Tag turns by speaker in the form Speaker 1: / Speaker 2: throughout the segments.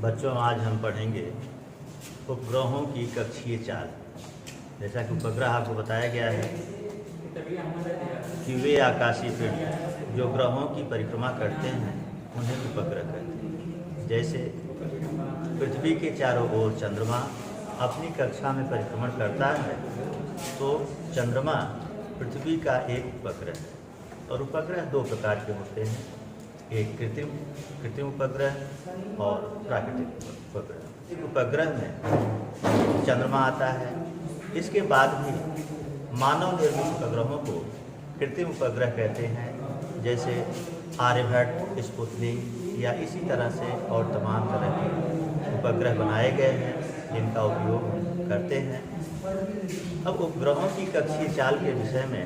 Speaker 1: बच्चों, आज हम पढ़ेंगे उपग्रहों की कक्षीय चाल। जैसा कि उपग्रह आपको बताया गया है कि वे आकाशीय पिंड जो ग्रहों की परिक्रमा करते हैं उन्हें उपग्रह कहते हैं। जैसे पृथ्वी के चारों ओर चंद्रमा अपनी कक्षा में परिक्रमण करता है, तो चंद्रमा पृथ्वी का एक उपग्रह है। और उपग्रह दो प्रकार के होते हैं, एक कृत्रिम उपग्रह और प्राकृतिक उपग्रह। उपग्रह में चंद्रमा आता है। इसके बाद भी मानव निर्मित उपग्रहों को कृत्रिम उपग्रह कहते हैं, जैसे आर्यभट्ट, स्पुतनिक या इसी तरह से और तमाम तरह के उपग्रह बनाए गए हैं जिनका उपयोग करते हैं। अब उपग्रहों की कक्षीय चाल के विषय में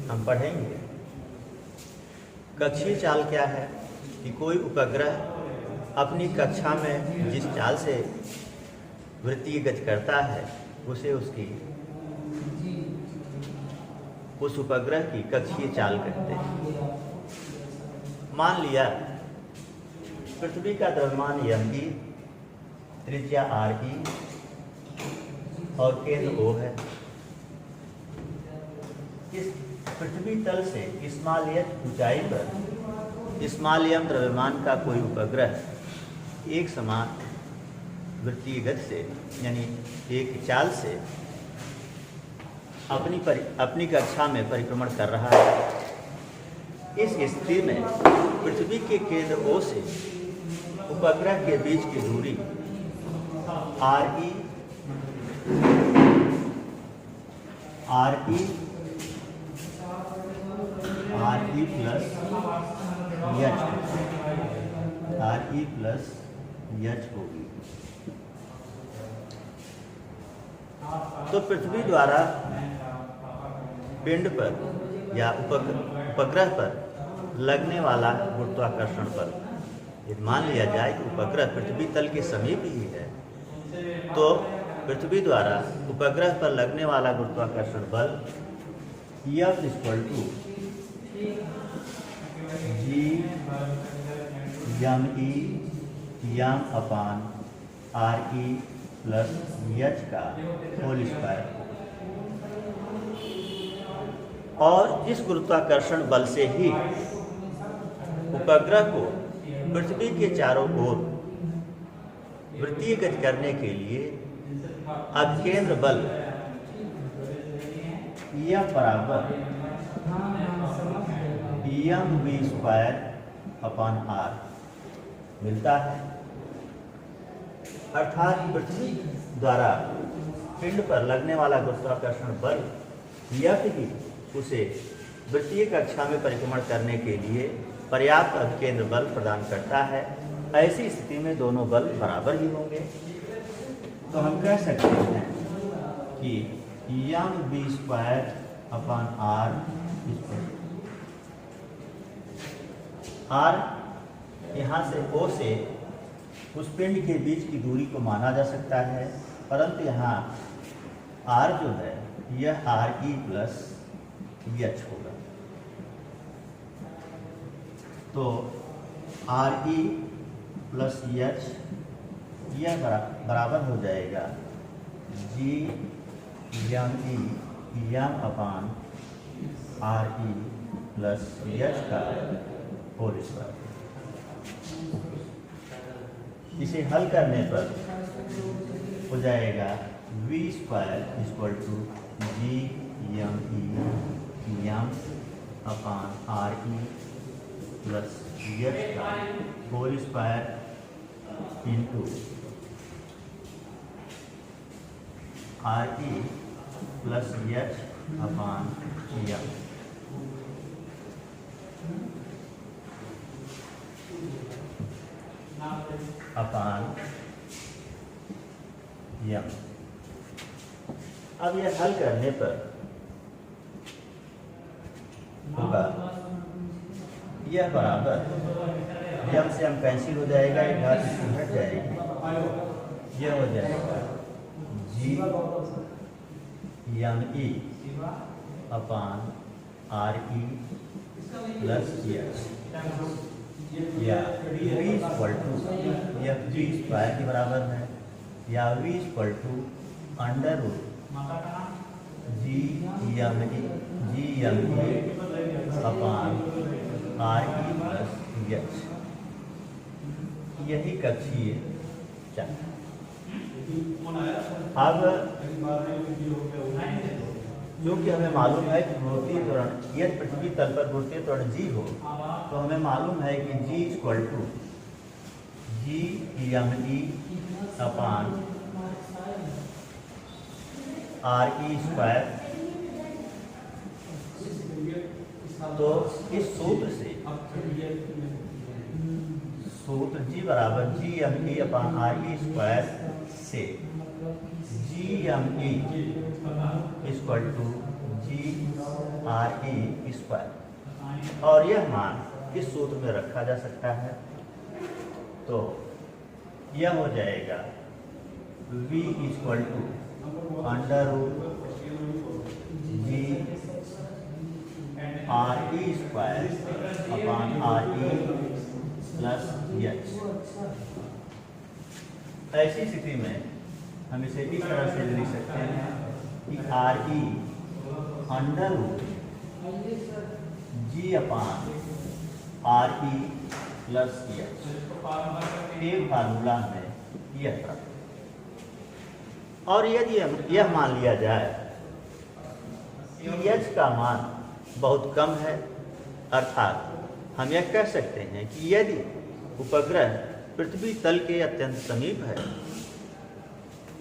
Speaker 1: हम पढ़ेंगे। कक्षीय चाल क्या है कि कोई उपग्रह अपनी कक्षा में जिस चाल से वृत्तीय गति करता है उसे उस उपग्रह की कक्षीय चाल कहते हैं। मान लिया पृथ्वी का द्रव्यमान m, त्रिज्या r और केंद्र O है। इस पृथ्वी तल से स्मॉल h ऊंचाई पर स्मॉल m द्रव्यमान का कोई उपग्रह एक समान वृत्तीय गति से यानी एक चाल से अपनी कक्षा में परिक्रमण कर रहा है। इस स्थिति में पृथ्वी के केंद्र O से उपग्रह के बीच की दूरी RE प्लस h होगी। तो पृथ्वी द्वारा पिंड पर या उपग्रह पर लगने वाला गुरुत्वाकर्षण बल, यदि मान लिया जाए कि उपग्रह पृथ्वी तल के समीप ही है, तो पृथ्वी द्वारा उपग्रह पर लगने वाला गुरुत्वाकर्षण बल F G m/RE plus h का होल स्क्वायर। और इस गुरुत्वाकर्षण बल से ही उपग्रह को पृथ्वी के चारों ओर वृत्तीय गति करने के लिए अभिकेंद्र बल F बराबर mv²/r मिलता है। अर्थात पृथ्वी द्वारा पिंड पर लगने वाला गुरुत्वाकर्षण बल F ही उसे वृत्तीय कक्षा में परिक्रमण करने के लिए पर्याप्त अभिकेंद्र बल प्रदान करता है। ऐसी स्थिति में दोनों बल बराबर ही होंगे। तो हम कह सकते हैं कि mv²/r R यहाँ से O से उस पिंड के बीच की दूरी को माना जा सकता है, परंतु यहाँ R जो है यह RE प्लस h होगा। तो RE प्लस h यह बराबर हो जाएगा G/RE प्लस h का होल स्क्वायर। इसे हल करने पर हो जाएगा v² G m/RE plus h का whole square into RE plus h/m। अब यह हल करने पर होगा यह बराबर m से m कैंसिल हो जाएगा, एक घात इसमें हट जाएगी, यह हो जाएगा G m/RE प्लस h। या v इक्वल टू यह v स्क्वायर के बराबर है, या v equal to under root G M E upon R E plus H. यही कक्षीय चाल। अब क्योंकि हमें मालूम है कि गुरुत्वीय त्वरण यदि पृथ्वी तल पर गुरुत्वीय त्वरण जी हो, तो हमें मालूम है कि G equal to G M E upon R E square. तो इस सूत्र से सूत्र जी बराबर G M E upon R E square से G M E equal to G R E square, और यह मान इस सूत्र में रखा जा सकता है। तो यह हो जाएगा v equal to under root G R E square upon R E plus H. ऐसी स्थिति में हम इसे इस तरह से लिख सकते हैं कि आर ई अंडर रूट जी अपान आर ई प्लस एच के फार्मूला में यह था। और यदि यह मान लिया जाए कि एच का मान बहुत कम है, अर्थात हम यह कह सकते हैं कि यदि उपग्रह पृथ्वी तल के अत्यंत समीप है,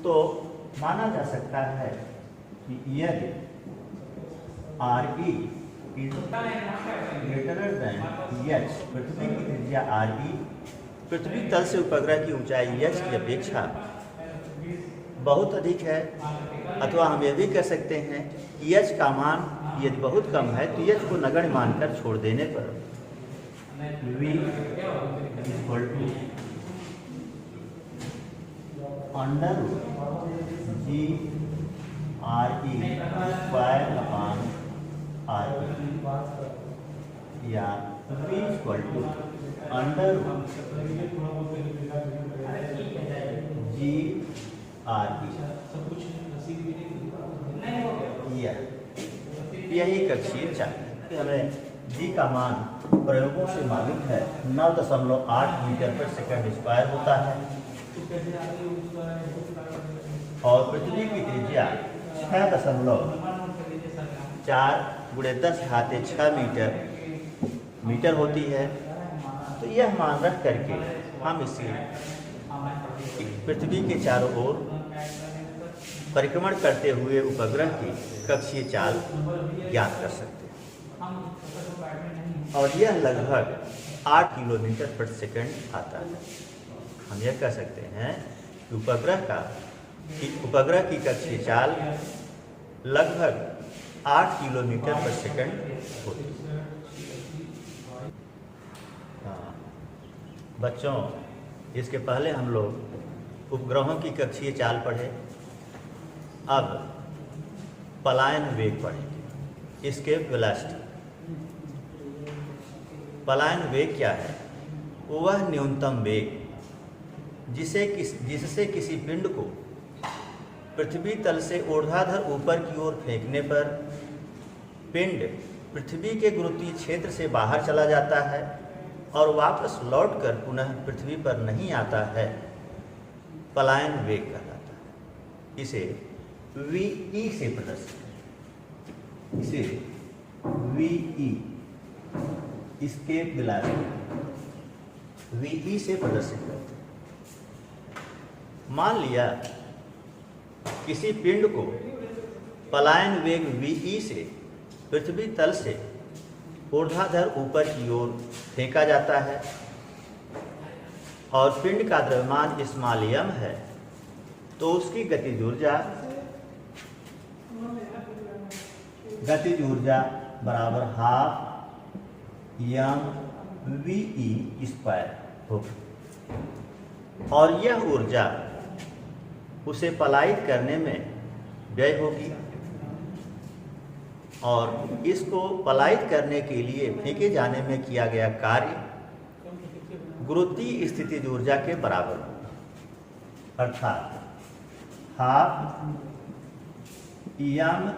Speaker 1: तो माना जा सकता है कि यदि R E greater than H, पृथ्वी की त्रिज्या आर ई पृथ्वी तल से उपग्रह की ऊंचाई एच की अपेक्षा बहुत अधिक है, अथवा हम यह भी कह सकते हैं कि एच का मान यदि बहुत कम है तो एच को नगण्य मानकर छोड़ देने पर v equal to under G R E square upon R E, या v equal to under G R E. यही कक्षीय चाल कि हमें जी का मान प्रयोगों से मालूम है 9.8 मीटर पर सेकंड स्क्वायर होता है, और पृथ्वी की त्रिज्या 6.4 × 10⁻⁶ मीटर होती है। तो यह मान रख करके हम इसे पृथ्वी के चारों ओर परिक्रमण करते हुए उपग्रह की कक्षीय चाल ज्ञात कर सकते हैं, और यह लगभग 8 किलोमीटर प्रति सेकंड आता है। हम यह कह सकते हैं कि उपग्रह की कक्षीय चाल लगभग 8 किलोमीटर प्रति सेकंड होती है। बच्चों, इसके पहले हम लोग उपग्रहों की कक्षीय चाल पढ़े, अब पलायन वेग पढ़ेंगे, एस्केप वेलोसिटी। पलायन वेग क्या है? वह न्यूनतम वेग जिससे किसी पिंड को पृथ्वी तल से ऊर्ध्वाधर ऊपर की ओर फेंकने पर पिंड पृथ्वी के गुरुत्वीय क्षेत्र से बाहर चला जाता है और वापस लौटकर पुनः पृथ्वी पर नहीं आता है, पलायन वेग कहलाता है। इसे VE से प्रदर्शित है, इसे VE एस्केप वेलोसिटी VE से प्रदर्शित करते हैं। मान लिया किसी पिंड को पलायन वेग VE से पृथ्वी तल से ऊर्ध्वाधर ऊपर की ओर फेंका जाता है, और पिंड का द्रव्यमान स्मॉल है, तो उसकी गतिज ऊर्जा बराबर ½ mVE स्क्वायर होगी, और यह ऊर्जा उसे पलायित करने में व्यय होगी, और इसको पलायित करने के लिए फेंके जाने में किया गया कार्य गुरुत्वीय स्थितिज ऊर्जा के बराबर होगा, अर्थात half M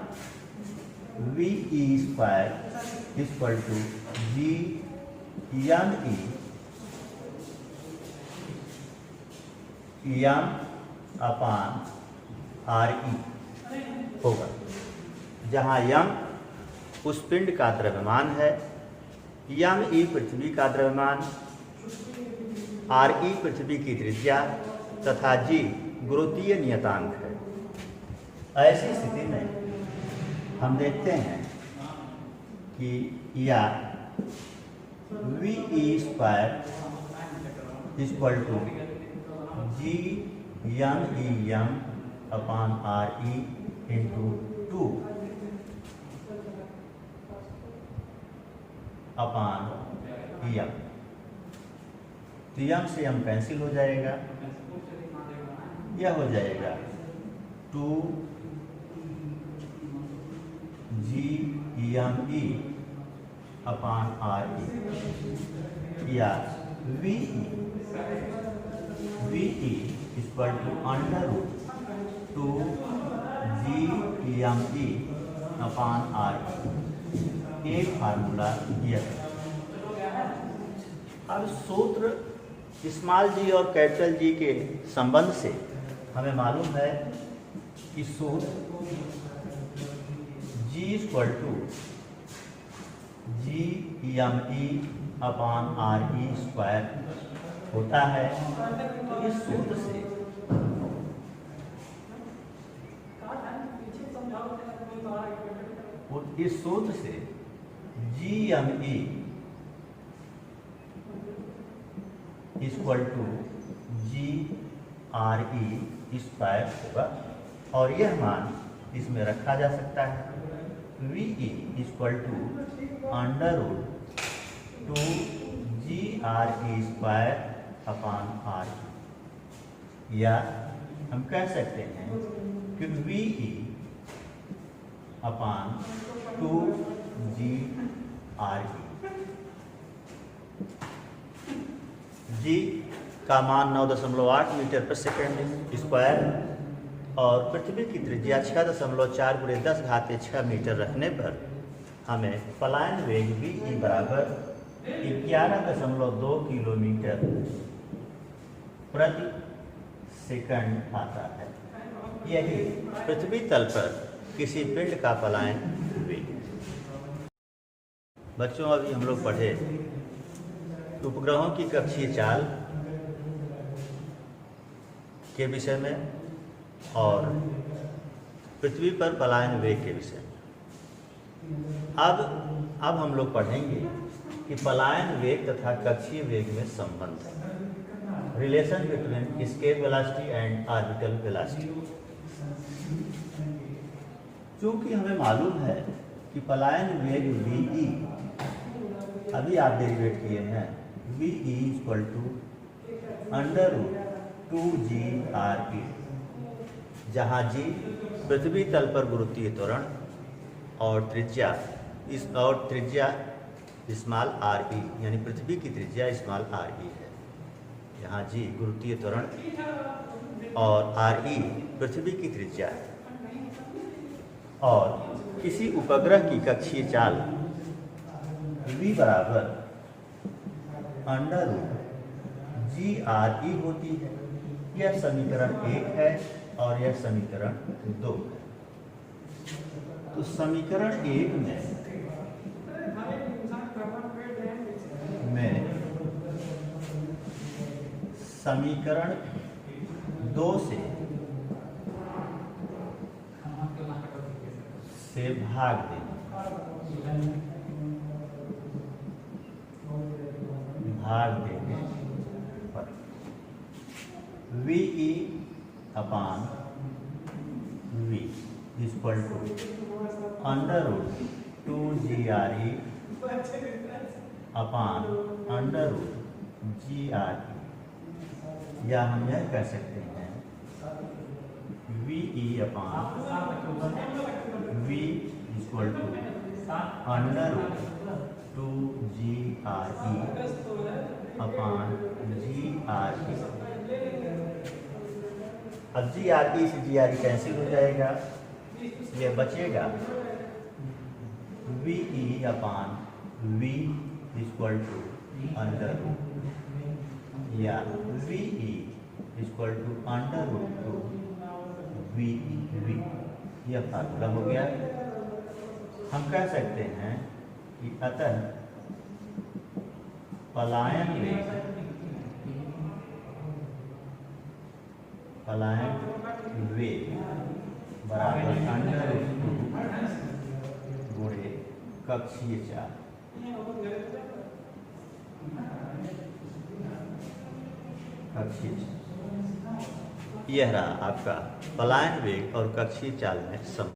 Speaker 1: V E square equal to G M upon R E होगा, जहाँ यम उस पिंड का द्रव्यमान है, यम ई पृथ्वी का द्रव्यमान, आर ई पृथ्वी की त्रिज्या तथा जी गुरुत्वीय नियतांक है। ऐसी स्थिति में हम देखते हैं कि या V E square equal to G M E M upon R E into 2 upon M. तो एम से एम कैंसिल हो जाएगा, यह हो जाएगा 2 G M E upon R E, या V E equal to under root 2 G M E upon R E. एक formula यह। अब सूत्र स्मॉल जी और कैपिटल जी के संबंध से हमें मालूम है कि सूत्र G equal to G M E upon R E square होता है। तो इस सूत्र से G M E equal to G R E square होगा, और यह मान इसमें रखा जा सकता है। V E equal to under root 2 G R E square upon R, या हम कह सकते हैं कि V E upon 2 G R E. G का मान 9.8 मीटर पर सेकेंड स्क्वायर और पृथ्वी की त्रिज्या 6.4 × 10⁻6 मीटर रखने पर हमें पलायन वेग वी ई बराबर 11.2 किलोमीटर प्रति सेकंड आता है। यही पृथ्वी तल पर किसी पिंड का पलायन वेग। बच्चों, अभी हम लोग पढ़े उपग्रहों की कक्षीय चाल के विषय में और पृथ्वी पर पलायन वेग के विषय में। अब हम लोग पढ़ेंगे कि पलायन वेग तथा कक्षीय वेग में संबंध है, relation between escape velocity and orbital velocity. चूंकि हमें मालूम है कि पलायन वेग वी ई, अभी आप डेरिवेट किए हैं, V E equal to under root 2 G R E, जहाँ जी पृथ्वी तल पर गुरुत्वीय त्वरण और त्रिज्या स्मॉल आर ई, यानी पृथ्वी की त्रिज्या स्मॉल आर ई है। यहाँ जी गुरुत्वीय त्वरण और आर ई पृथ्वी की त्रिज्या है। और किसी उपग्रह की कक्षीय चाल v बराबर अंडर रूट जी आर ई होती है। यह समीकरण 1 है और यह समीकरण 2 है। तो समीकरण 1 में समीकरण 2 से भाग देंगे, V E upon V equal to under root 2 G R E upon under root G R E, या हम यह कह सकते हैं V E upon V equal to under root 2 G R E upon GRE। अब GRE से GRE cancel हो जाएगा, यह बचेगा VE upon V equal to under root, या VE equal to under root two VE। यह फार्मूला हो गया। हम कह सकते हैं कि अतः पलायन वेग बराबर अंडर रूट टू गुणे कक्षीय चाल। यह रहा आपका पलायन वेग और कक्षीय चाल में सम।